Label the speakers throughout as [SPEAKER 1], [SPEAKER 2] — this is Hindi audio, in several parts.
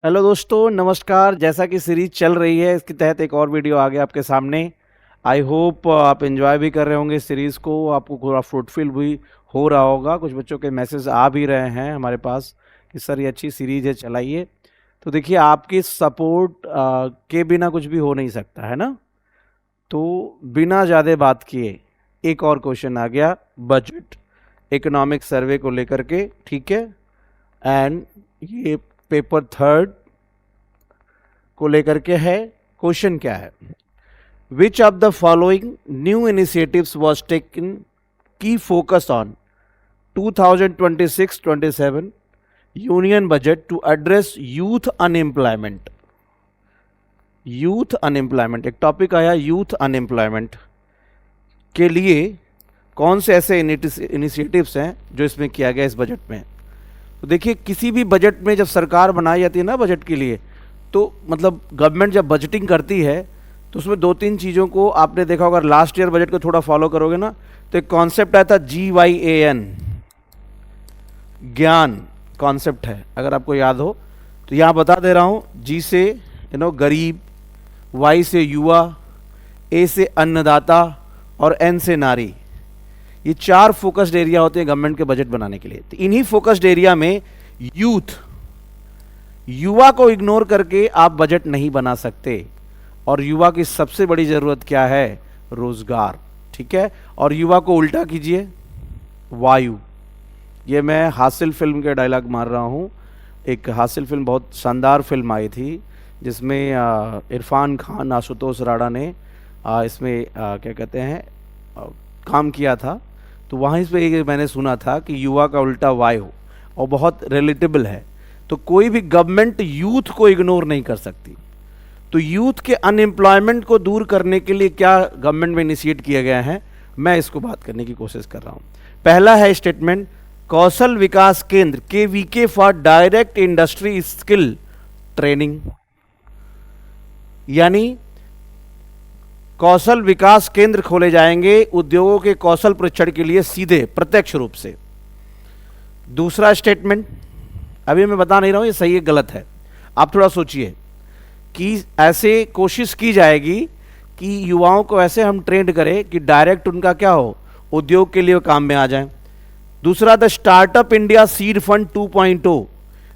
[SPEAKER 1] हेलो दोस्तों, नमस्कार। जैसा कि सीरीज चल रही है, इसके तहत एक और वीडियो आ गया आपके सामने। आई होप आप एंजॉय भी कर रहे होंगे इस सीरीज़ को, आपको पूरा फ्रूटफुल भी हो रहा होगा। कुछ बच्चों के मैसेज आ भी रहे हैं हमारे पास कि सर ये अच्छी सीरीज है, चलाइए। तो देखिए, आपकी सपोर्ट के बिना कुछ भी हो नहीं सकता है ना। तो बिना ज़्यादा बात किए एक और क्वेश्चन आ गया बजट इकोनॉमिक सर्वे को लेकर के, ठीक है। एंड ये पेपर थर्ड को लेकर के है। क्वेश्चन क्या है? Which of the following new initiatives was taken key focus on 2026-27 union budget to address youth unemployment. Youth unemployment एक टॉपिक आया। यूथ अनएम्प्लॉयमेंट के लिए कौन से ऐसे इनिशिएटिव्स हैं जो इसमें किया गया इस बजट में? तो देखिए, किसी भी बजट में जब सरकार बनाई जाती है ना बजट के लिए, तो मतलब गवर्नमेंट जब बजटिंग करती है तो उसमें दो तीन चीज़ों को आपने देखा होगा। लास्ट ईयर बजट को थोड़ा फॉलो करोगे ना, तो एक कॉन्सेप्ट आया था GYAN, ज्ञान कॉन्सेप्ट है, अगर आपको याद हो तो यहाँ बता दे रहा हूँ। जी से गरीब, Y से युवा, A से अन्नदाता और N से नारी। ये चार फोकस्ड एरिया होते हैं गवर्नमेंट के बजट बनाने के लिए। तो इन्हीं फोकस्ड एरिया में यूथ, युवा को इग्नोर करके आप बजट नहीं बना सकते। और युवा की सबसे बड़ी जरूरत क्या है? रोजगार, ठीक है। और युवा को उल्टा कीजिए, वायु। ये मैं हासिल फिल्म के डायलॉग मार रहा हूँ। एक हासिल फिल्म, बहुत शानदार फिल्म आई थी जिसमें इरफान खान, आशुतोष राणा ने इसमें क्या कहते हैं काम किया था। तो वहीं पे ये मैंने सुना था कि युवा का उल्टा वायु, और बहुत रिलेटेबल है। तो कोई भी गवर्नमेंट यूथ को इग्नोर नहीं कर सकती। तो यूथ के अनएम्प्लॉयमेंट को दूर करने के लिए क्या गवर्नमेंट में इनिशिएट किया गया है, मैं इसको बात करने की कोशिश कर रहा हूं। पहला है स्टेटमेंट, कौशल विकास केंद्र KVK for direct industry skill training. यानी कौशल विकास केंद्र खोले जाएंगे उद्योगों के कौशल प्रशिक्षण के लिए, सीधे प्रत्यक्ष रूप से। दूसरा स्टेटमेंट, अभी मैं बता नहीं रहा हूं ये सही है गलत है, आप थोड़ा सोचिए, कि ऐसे कोशिश की जाएगी कि युवाओं को ऐसे हम ट्रेंड करें कि डायरेक्ट उनका क्या हो, उद्योग के लिए काम में आ जाए। दूसरा, the startup India seed fund 2.0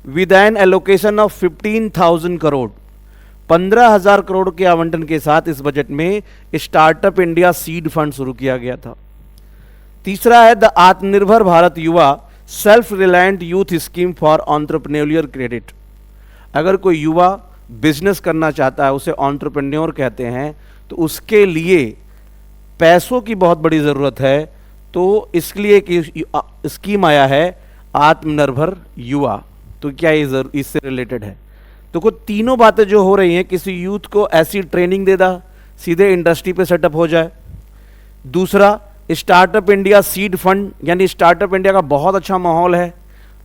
[SPEAKER 1] with N allocation of 15,000 crore. 15,000 crore के आवंटन के साथ इस बजट में स्टार्टअप इंडिया सीड फंड शुरू किया गया था। तीसरा है द आत्मनिर्भर भारत युवा self reliant youth scheme for entrepreneurial credit. अगर कोई युवा बिजनेस करना चाहता है, उसे एंटरप्रेन्योर कहते हैं, तो उसके लिए पैसों की बहुत बड़ी ज़रूरत है। तो इसके लिए एक स्कीम आया है आत्मनिर्भर युवा। तो क्या ये इससे रिलेटेड है? तो कुछ तीनों बातें जो हो रही हैं, किसी यूथ को ऐसी ट्रेनिंग दे दा सीधे इंडस्ट्री पे सेटअप हो जाए। दूसरा, स्टार्टअप इंडिया सीड फंड, यानी स्टार्टअप इंडिया का बहुत अच्छा माहौल है।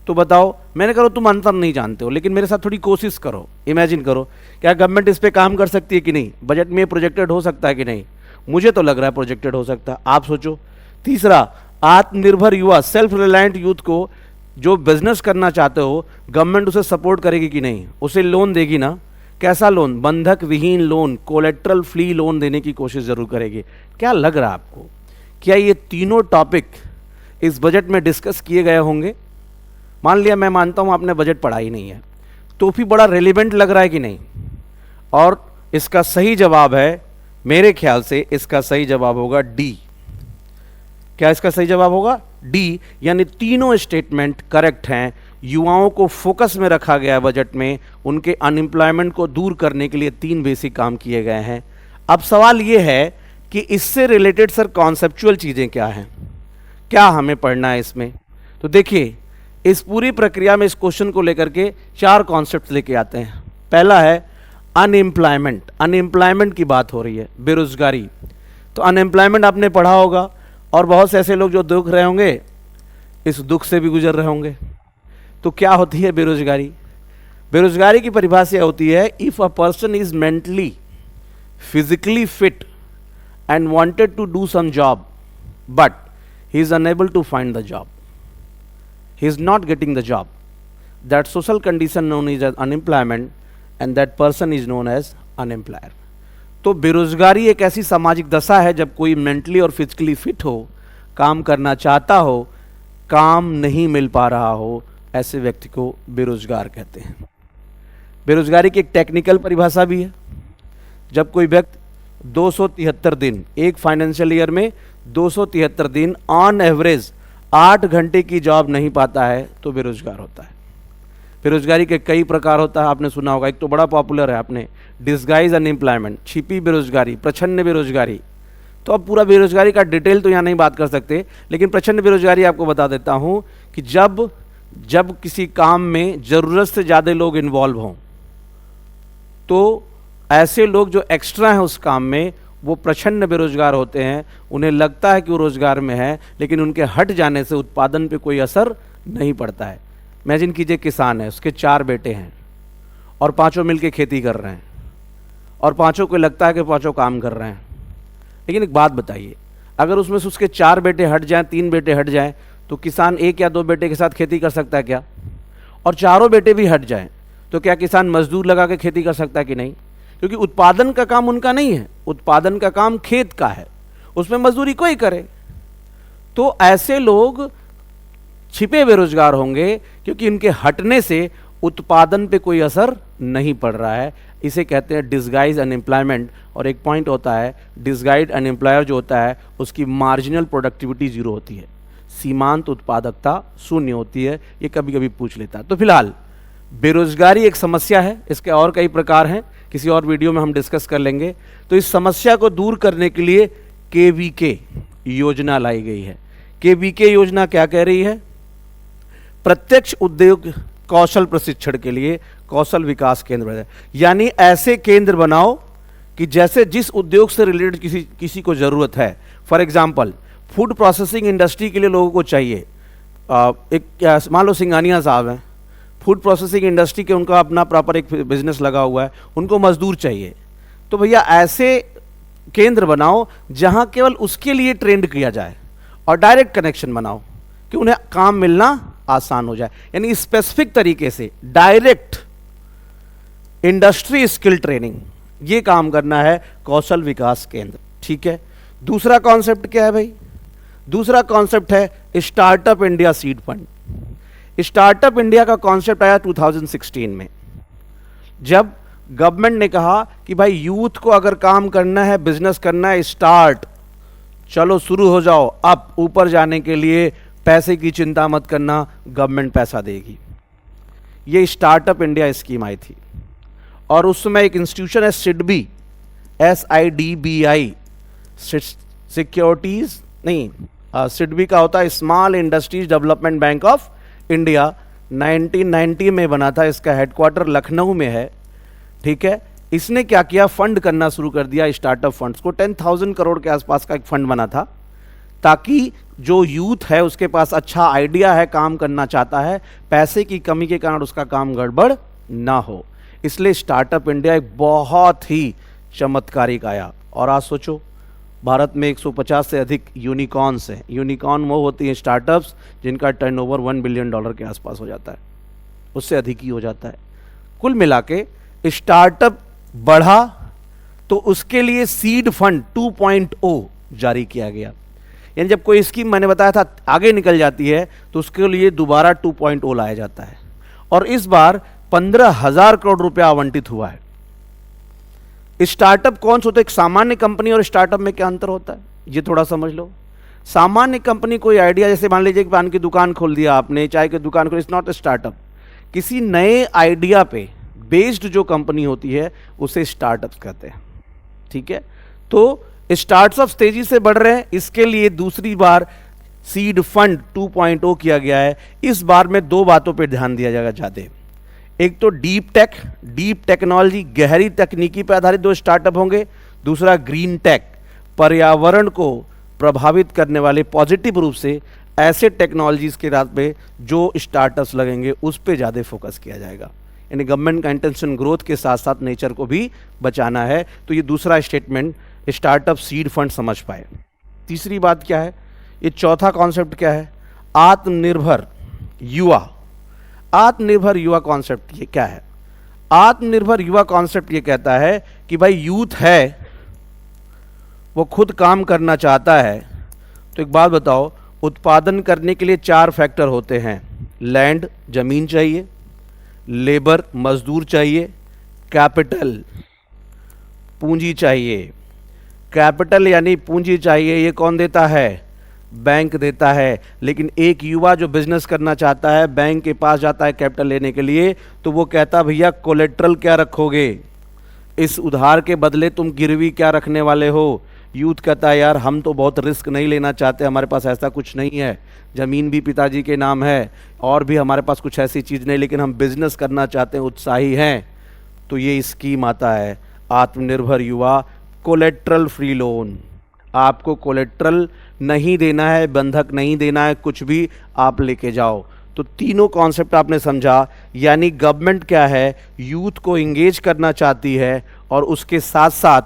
[SPEAKER 1] तो बताओ, मैंने करो तुम आंसर नहीं जानते हो, लेकिन मेरे साथ थोड़ी कोशिश करो, इमेजिन करो, क्या गवर्नमेंट इस पे काम कर सकती है कि नहीं? बजट में प्रोजेक्टेड हो सकता है कि नहीं? मुझे तो लग रहा है प्रोजेक्टेड हो सकता है, आप सोचो। तीसरा, आत्मनिर्भर युवा सेल्फ रिलायंट यूथ को जो बिजनेस करना चाहते हो, गवर्नमेंट उसे सपोर्ट करेगी कि नहीं? उसे लोन देगी ना? कैसा लोन? बंधक विहीन लोन, कोलेट्रल फ्री लोन देने की कोशिश जरूर करेगी। क्या लग रहा है आपको, क्या ये तीनों टॉपिक इस बजट में डिस्कस किए गए होंगे? मान लिया, मैं मानता हूं आपने बजट पढ़ा ही नहीं है, तो भी बड़ा रेलिवेंट लग रहा है कि नहीं? और इसका सही जवाब है, मेरे ख्याल से इसका सही जवाब होगा डी। क्या इसका सही जवाब होगा? डी, यानी तीनों स्टेटमेंट करेक्ट हैं। युवाओं को फोकस में रखा गया है बजट में, उनके अनएम्प्लॉयमेंट को दूर करने के लिए तीन बेसिक काम किए गए हैं। अब सवाल यह है कि इससे रिलेटेड सर कॉन्सेप्चुअल चीजें क्या हैं, क्या हमें पढ़ना है इसमें? तो देखिए, इस पूरी प्रक्रिया में इस क्वेश्चन को लेकर के चार कॉन्सेप्ट लेके आते हैं। पहला है अनएम्प्लॉयमेंट। अनएम्प्लॉयमेंट की बात हो रही है, बेरोजगारी। तो अनएम्प्लॉयमेंट आपने पढ़ा होगा, और बहुत से ऐसे लोग जो दुख रहे होंगे, इस दुख से भी गुजर रहे होंगे। तो क्या होती है बेरोजगारी? बेरोजगारी की परिभाषा होती है, if a person is mentally physically fit and wanted to do some job but he is unable to find the job, he is not getting the job, that social condition known is unemployment and that person is known as unemployer. तो बेरोजगारी एक ऐसी सामाजिक दशा है जब कोई मेंटली और फिजिकली फिट हो, काम करना चाहता हो, काम नहीं मिल पा रहा हो, ऐसे व्यक्ति को बेरोजगार कहते हैं। बेरोजगारी की एक टेक्निकल परिभाषा भी है। जब कोई व्यक्ति 273 दिन, एक फाइनेंशियल ईयर में 273 दिन ऑन एवरेज 8 घंटे की जॉब नहीं पाता है तो बेरोजगार होता है। बेरोजगारी के कई प्रकार होता है, आपने सुना होगा। एक तो बड़ा पॉपुलर है आपने, डिस्गाइज अनएम्प्लॉयमेंट, छिपी बेरोजगारी, प्रछन्न बेरोजगारी। तो अब पूरा बेरोजगारी का डिटेल तो यहाँ नहीं बात कर सकते, लेकिन प्रछन्न बेरोजगारी आपको बता देता हूँ कि जब किसी काम में ज़रूरत से ज़्यादा लोग इन्वॉल्व हों तो ऐसे लोग जो एक्स्ट्रा हैं उस काम में वो प्रछन्न बेरोजगार होते हैं। उन्हें लगता है कि वो रोजगार में है, लेकिन उनके हट जाने से उत्पादन पे कोई असर नहीं पड़ता है। इमेजिन कीजिए, किसान है, उसके 4 बेटे हैं और पांचों मिलके खेती कर रहे हैं और पांचों को लगता है कि पांचों काम कर रहे हैं। लेकिन एक बात बताइए, अगर उसमें से उसके 4 बेटे हट जाएं, 3 बेटे हट जाएं, तो किसान 1 या 2 बेटे के साथ खेती कर सकता है क्या? और चारों बेटे भी हट जाएं तो क्या किसान मजदूर लगा के खेती कर सकता है कि नहीं? क्योंकि उत्पादन का काम उनका नहीं है, उत्पादन का काम खेत का है, उसमें मजदूरी कोई करे। तो ऐसे लोग छिपे बेरोजगार होंगे क्योंकि इनके हटने से उत्पादन पे कोई असर नहीं पड़ रहा है। इसे कहते हैं डिस्गाइज अनएम्प्लॉयमेंट। और एक पॉइंट होता है, डिस्गाइज अनएम्प्लॉयर जो होता है उसकी मार्जिनल प्रोडक्टिविटी 0 होती है, सीमांत उत्पादकता 0 होती है। ये कभी कभी पूछ लेता है। तो फिलहाल बेरोजगारी एक समस्या है, इसके और कई प्रकार हैं, किसी और वीडियो में हम डिस्कस कर लेंगे। तो इस समस्या को दूर करने के लिए KVK योजना लाई गई है। KVK योजना क्या कह रही है? प्रत्यक्ष उद्योग कौशल प्रशिक्षण के लिए कौशल विकास केंद्र बनाए, यानी ऐसे केंद्र बनाओ कि जैसे जिस उद्योग से रिलेटेड किसी को जरूरत है। For example, food processing industry के लिए लोगों को चाहिए, एक मान लो सिंघानिया साहब हैं, फूड प्रोसेसिंग इंडस्ट्री के उनका अपना प्रॉपर एक बिजनेस लगा हुआ है, उनको मजदूर चाहिए। तो भैया ऐसे केंद्र बनाओ जहां केवल उसके लिए ट्रेंड किया जाए और डायरेक्ट कनेक्शन बनाओ कि उन्हें काम मिलना आसान हो जाए। यानी स्पेसिफिक तरीके से डायरेक्ट इंडस्ट्री स्किल ट्रेनिंग, ये काम करना है कौशल विकास केंद्र। ठीक है। दूसरा कॉन्सेप्ट क्या है भाई? दूसरा कॉन्सेप्ट है startup India seed fund. Startup India का कॉन्सेप्ट आया 2016 में, जब गवर्नमेंट ने कहा कि भाई यूथ को अगर काम करना है, बिजनेस करना है, स्टार्ट, चलो शुरू हो जाओ। अब ऊपर जाने के लिए पैसे की चिंता मत करना, गवर्नमेंट पैसा देगी। ये स्टार्टअप इंडिया स्कीम आई थी। और उस समय एक इंस्टीट्यूशन है सिडबी, SIDBI, सिक्योरिटीज नहीं, सिडबी का होता है small industries development bank of India. 1990 में बना था, इसका हेडक्वार्टर लखनऊ में है। ठीक है। इसने क्या किया, फंड करना शुरू कर दिया स्टार्टअप फंड्स को। 10,000 करोड़ के आसपास का एक फंड बना था, ताकि जो यूथ है उसके पास अच्छा आइडिया है, काम करना चाहता है, पैसे की कमी के कारण उसका काम गड़बड़ ना हो। इसलिए स्टार्टअप इंडिया एक बहुत ही चमत्कारिक आया। और आज सोचो, भारत में 150 से अधिक यूनिकॉर्न्स हैं। यूनिकॉर्न वो होती हैं स्टार्टअप्स जिनका टर्नओवर $1 बिलियन के आसपास हो जाता है, उससे अधिक ही हो जाता है। कुल मिला के स्टार्टअप बढ़ा तो उसके लिए सीड फंड 2.0 जारी किया गया। यानी जब कोई स्कीम मैंने बताया था आगे निकल जाती है तो उसके लिए दोबारा 2.0 लाया जाता है। और इस बार 15,000 करोड़ रुपया आवंटित हुआ है। स्टार्टअप कौन सा होता है? एक सामान्य कंपनी और स्टार्टअप में क्या अंतर होता है, ये थोड़ा समझ लो। सामान्य कंपनी कोई आइडिया, जैसे मान लीजिए कि पान की दुकान खोल दिया आपने, चाय की दुकान खोली, इट्स नॉट ए स्टार्टअप। किसी नए आइडिया पे बेस्ड जो कंपनी होती है उसे स्टार्टअप कहते हैं। ठीक है। तो स्टार्टअप्स तेजी से बढ़ रहे हैं, इसके लिए दूसरी बार सीड फंड 2.0 किया गया है। इस बार में 2 बातों पर ध्यान दिया जाएगा ज्यादा। एक तो डीप टेक्नोलॉजी, गहरी तकनीकी पर आधारित 2 स्टार्टअप होंगे। दूसरा ग्रीन टेक, पर्यावरण को प्रभावित करने वाले पॉजिटिव रूप से ऐसे टेक्नोलॉजीज के रात पे जो स्टार्टअप्स लगेंगे उस पे ज़्यादा फोकस किया जाएगा। यानी गवर्नमेंट का इंटेंशन ग्रोथ के साथ साथ नेचर को भी बचाना है। तो ये दूसरा स्टेटमेंट स्टार्टअप सीड फंड समझ पाए। तीसरी बात क्या है? ये चौथा कॉन्सेप्ट क्या है? आत्मनिर्भर युवा। आत्मनिर्भर युवा कॉन्सेप्ट ये क्या है? आत्मनिर्भर युवा कॉन्सेप्ट ये कहता है कि भाई यूथ है, वो खुद काम करना चाहता है, तो एक बात बताओ, उत्पादन करने के लिए 4 फैक्टर होते हैं। लैंड, जमीन चाहिए, लेबर, मजदूर चाहिए, कैपिटल, पूंजी चाहिए। कैपिटल यानी पूंजी चाहिए, ये कौन देता है? बैंक देता है। लेकिन एक युवा जो बिजनेस करना चाहता है, बैंक के पास जाता है कैपिटल लेने के लिए, तो वो कहता भैया कोलेट्रल क्या रखोगे, इस उधार के बदले तुम गिरवी क्या रखने वाले हो? यूथ कहता है यार हम तो बहुत रिस्क नहीं लेना चाहते, हमारे पास ऐसा कुछ नहीं है, ज़मीन भी पिताजी के नाम है और भी हमारे पास कुछ ऐसी चीज़ नहीं, लेकिन हम बिजनेस करना चाहते हैं, उत्साही हैं। तो ये स्कीम आता है आत्मनिर्भर युवा कोलेट्रल फ्री लोन। आपको कोलेट्रल नहीं देना है, बंधक नहीं देना है, कुछ भी आप लेके जाओ। तो तीनों कॉन्सेप्ट आपने समझा, यानी गवर्नमेंट क्या है, यूथ को इंगेज करना चाहती है और उसके साथ साथ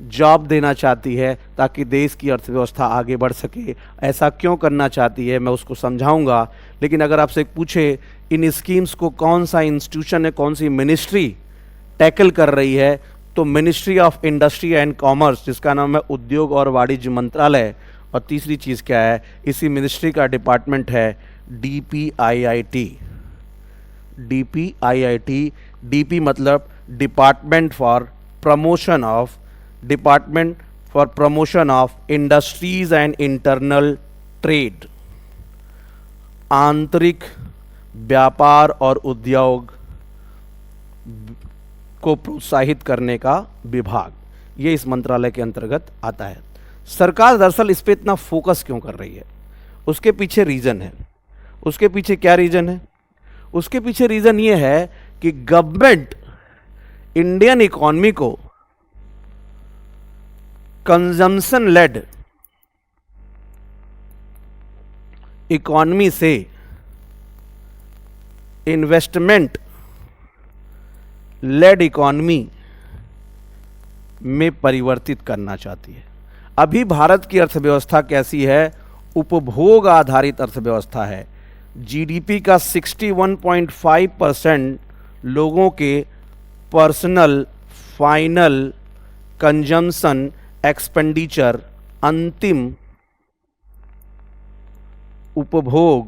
[SPEAKER 1] जॉब देना चाहती है ताकि देश की अर्थव्यवस्था आगे बढ़ सके। ऐसा क्यों करना चाहती है मैं उसको समझाऊंगा, लेकिन अगर आपसे पूछे इन स्कीम्स को कौन सा इंस्टीट्यूशन है, कौन सी मिनिस्ट्री टैकल कर रही है, तो ministry of industry and commerce, जिसका नाम है उद्योग और वाणिज्य मंत्रालय। और तीसरी चीज़ क्या है, इसी मिनिस्ट्री का डिपार्टमेंट है DPIIT। DPIIT, DP मतलब department for promotion of industries and internal trade, आंतरिक व्यापार और उद्योग को प्रोत्साहित करने का विभाग, ये इस मंत्रालय के अंतर्गत आता है। सरकार दरअसल इस पे इतना फोकस क्यों कर रही है, उसके पीछे रीज़न है। उसके पीछे क्या रीज़न है? उसके पीछे रीज़न ये है कि गवर्नमेंट इंडियन इकॉनमी को कंजम्पशन लेड इकॉनमी से इन्वेस्टमेंट लेड इकॉनमी में परिवर्तित करना चाहती है। अभी भारत की अर्थव्यवस्था कैसी है? उपभोग आधारित अर्थव्यवस्था है। जीडीपी का 61.5% लोगों के पर्सनल फाइनल कंजम्पशन एक्सपेंडिचर, अंतिम उपभोग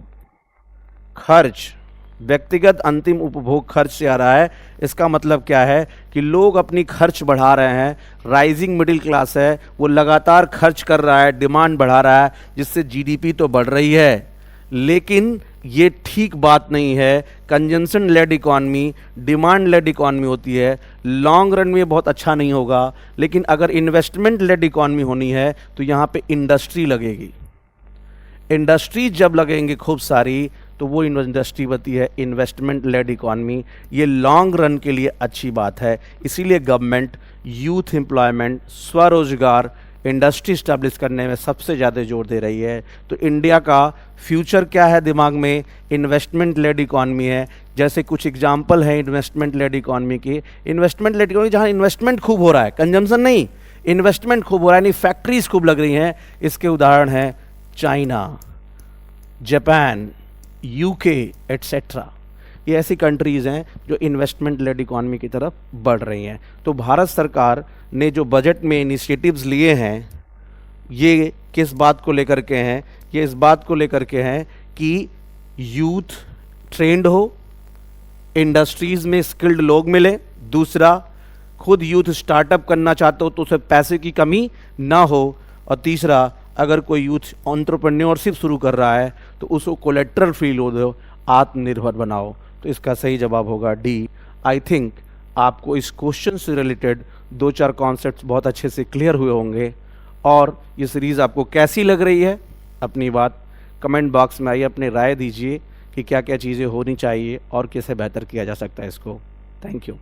[SPEAKER 1] खर्च, व्यक्तिगत अंतिम उपभोग खर्च से आ रहा है। इसका मतलब क्या है कि लोग अपनी खर्च बढ़ा रहे हैं, राइजिंग मिडिल क्लास है, वो लगातार खर्च कर रहा है, डिमांड बढ़ा रहा है, जिससे जीडीपी तो बढ़ रही है। लेकिन ये ठीक बात नहीं है। Consumption led economy demand led economy होती है, लॉन्ग रन में बहुत अच्छा नहीं होगा। लेकिन अगर इन्वेस्टमेंट लेड इकॉनमी होनी है तो यहाँ पे इंडस्ट्री लगेगी। इंडस्ट्री जब लगेंगे खूब सारी, तो वो इंडस्ट्री बनती है इन्वेस्टमेंट लेड इकॉनमी। ये लॉन्ग रन के लिए अच्छी बात है। इसीलिए गवर्नमेंट यूथ एम्प्लॉयमेंट, स्वरोजगार, इंडस्ट्री स्टैब्लिश करने में सबसे ज़्यादा जोर दे रही है। तो इंडिया का फ्यूचर क्या है दिमाग में? इन्वेस्टमेंट लेड इकॉनमी है। जैसे कुछ एग्जांपल है इन्वेस्टमेंट लेड इकॉनमी की। इन्वेस्टमेंट लेड इकॉनमी जहाँ इन्वेस्टमेंट खूब हो रहा है, कंजम्पशन नहीं, इन्वेस्टमेंट खूब हो रहा है, यानी फैक्ट्रीज खूब लग रही हैं। इसके उदाहरण हैं चाइना, जापान, यूके एट्सेट्रा। ये ऐसी कंट्रीज़ हैं जो इन्वेस्टमेंट लेड इकॉनमी की तरफ बढ़ रही हैं। तो भारत सरकार ने जो बजट में इनिशिएटिव्स लिए हैं, ये किस बात को लेकर के हैं? ये इस बात को लेकर के हैं कि यूथ ट्रेंड हो, इंडस्ट्रीज़ में स्किल्ड लोग मिले। दूसरा, खुद यूथ स्टार्टअप करना चाहते हो तो उसे पैसे की कमी ना हो। और तीसरा, अगर कोई यूथ एंटरप्रेन्योरशिप शुरू कर रहा है तो उसको कोलेट्रल फ्री लोन दो, आत्मनिर्भर बनाओ। तो इसका सही जवाब होगा डी। आई थिंक आपको इस क्वेश्चन से रिलेटेड 2-4 कॉन्सेप्ट्स बहुत अच्छे से क्लियर हुए होंगे। और ये सीरीज़ आपको कैसी लग रही है, अपनी बात कमेंट बॉक्स में आइए, अपनी राय दीजिए कि क्या क्या चीज़ें होनी चाहिए और कैसे बेहतर किया जा सकता है इसको। Thank you.